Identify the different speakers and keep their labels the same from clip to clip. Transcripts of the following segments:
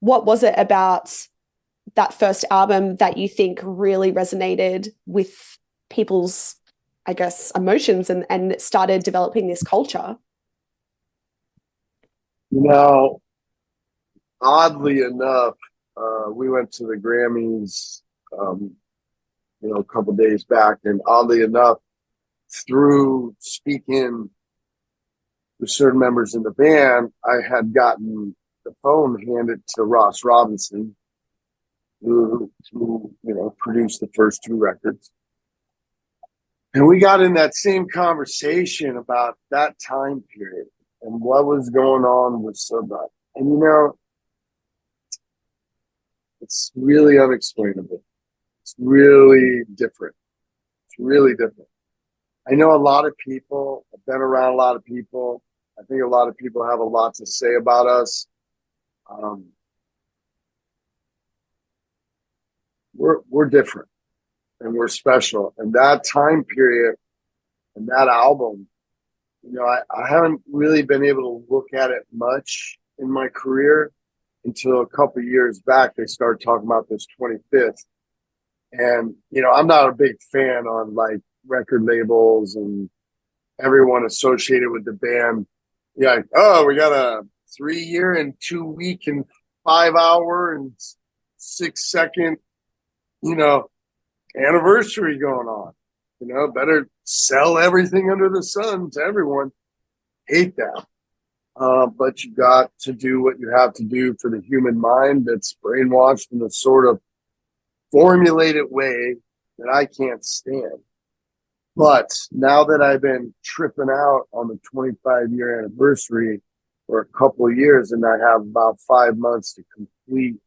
Speaker 1: what was it about that first album that you think really resonated with people's, I guess, emotions and started developing this culture?
Speaker 2: You know, oddly enough, we went to the Grammys, a couple of days back, and oddly enough, through speaking with certain members in the band, I had gotten the phone handed to Ross Robinson, who produced the first two records. And we got in that same conversation about that time period and what was going on with Slipknot. And it's really unexplainable. It's really different. It's really different. I know a lot of people. I've been around a lot of people. I think a lot of people have a lot to say about us. We're different and we're special. And that time period and that album, I haven't really been able to look at it much in my career until a couple of years back. They started talking about this 25th. And, I'm not a big fan on like record labels and everyone associated with the band. Yeah, like, oh, we got a 3-year and 2-week and 5-hour and 6-second, anniversary going on. Better sell everything under the sun to everyone. Hate that. But you got to do what you have to do for the human mind that's brainwashed in a sort of formulated way that I can't stand. But now that I've been tripping out on the 25-year anniversary for a couple of years, and I have about 5 months to complete,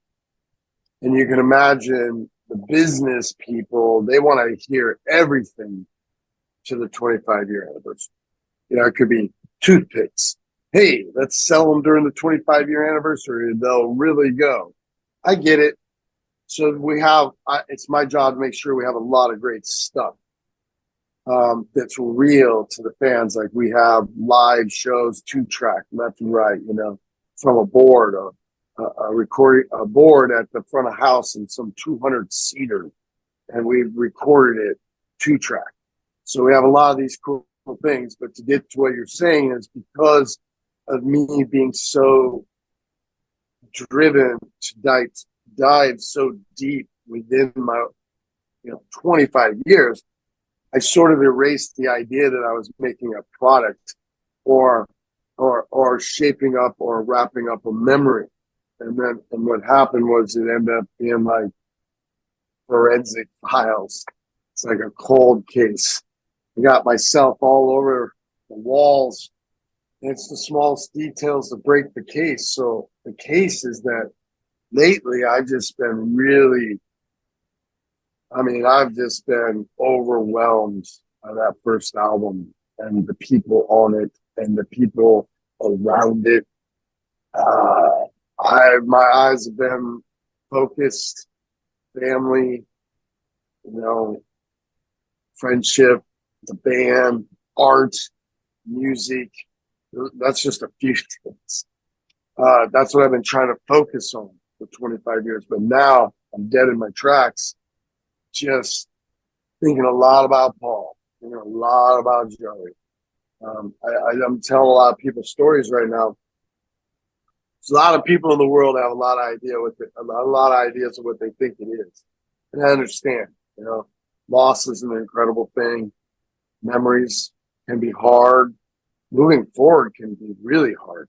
Speaker 2: and you can imagine the business people, they want to hear everything to the 25-year anniversary. It could be toothpicks. Hey, let's sell them during the 25-year anniversary. They'll really go. I get it. So it's my job to make sure we have a lot of great stuff that's real to the fans. Like we have live shows, 2-track, left and right, from a board, a board at the front of house in some 200-seater, and we recorded it 2-track. So we have a lot of these cool things. But to get to what you're saying is because of me being so driven to dive so deep within my 25 years, I sort of erased the idea that I was making a product or shaping up or wrapping up a memory. And what happened was it ended up being like forensic files. It's like a cold case. I got myself all over the walls. And it's the smallest details that break the case. So the case is that lately I've just been overwhelmed by that first album and the people on it and the people around it. My eyes have been focused, family, friendship, the band, art, music. That's just a few things. That's what I've been trying to focus on for 25 years. But now I'm dead in my tracks, just thinking a lot about Paul, thinking a lot about Joey. I'm telling a lot of people stories right now. There's a lot of people in the world have a lot of ideas of what they think it is. And I understand, loss is an incredible thing. Memories can be hard. Moving forward can be really hard.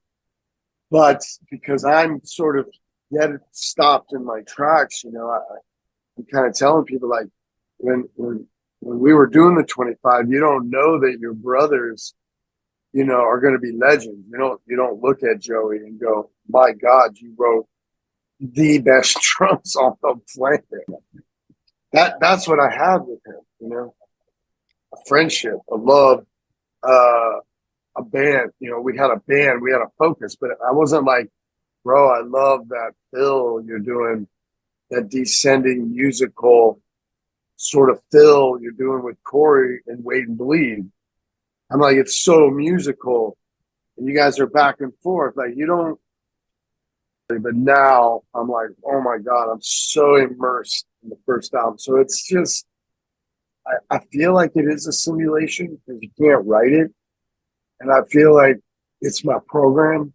Speaker 2: But because I'm sort of yet stopped in my tracks, I'm kind of telling people like when we were doing the 25, you don't know that your brothers, are going to be legends. You don't look at Joey and go, my God, you wrote the best drums on the planet. That's what I had with him, a friendship, a love, a band. We had a band, we had a focus, but I wasn't like, bro, I love that fill you're doing, that descending musical sort of fill you're doing with Corey and Wait and Bleed. I'm like, it's so musical, and you guys are back and forth. Like, you don't But now I'm like, oh my God, I'm so immersed in the first album. So it's just, I feel like it is a simulation because you can't write it. And I feel like it's my program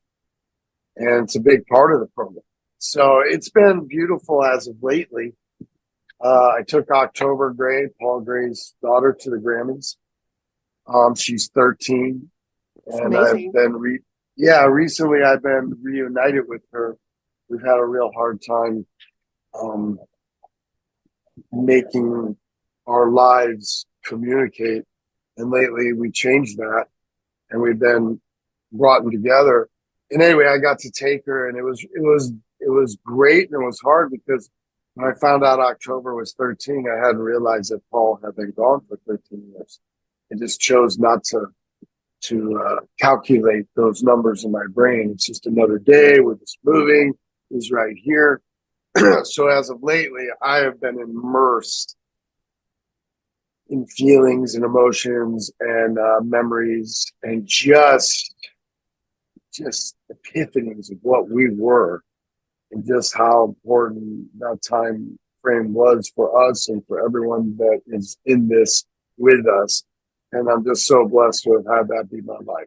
Speaker 2: and it's a big part of the program. So it's been beautiful as of lately. I took October Gray, Paul Gray's daughter, to the Grammys. She's 13.
Speaker 1: It's
Speaker 2: And
Speaker 1: amazing.
Speaker 2: I've been, recently I've been reunited with her. We've had a real hard time making our lives communicate. And lately we changed that and we've been brought them together. And anyway, I got to take her and it was great. And it was hard because when I found out October was 13, I hadn't realized that Paul had been gone for 13 years. I just chose not to calculate those numbers in my brain. It's just another day. We're just moving. He's right here. So as of lately, I have been immersed in feelings and emotions and memories and just epiphanies of what we were and just how important that time frame was for us and for everyone that is in this with us. And I'm just so blessed to have had that be my life.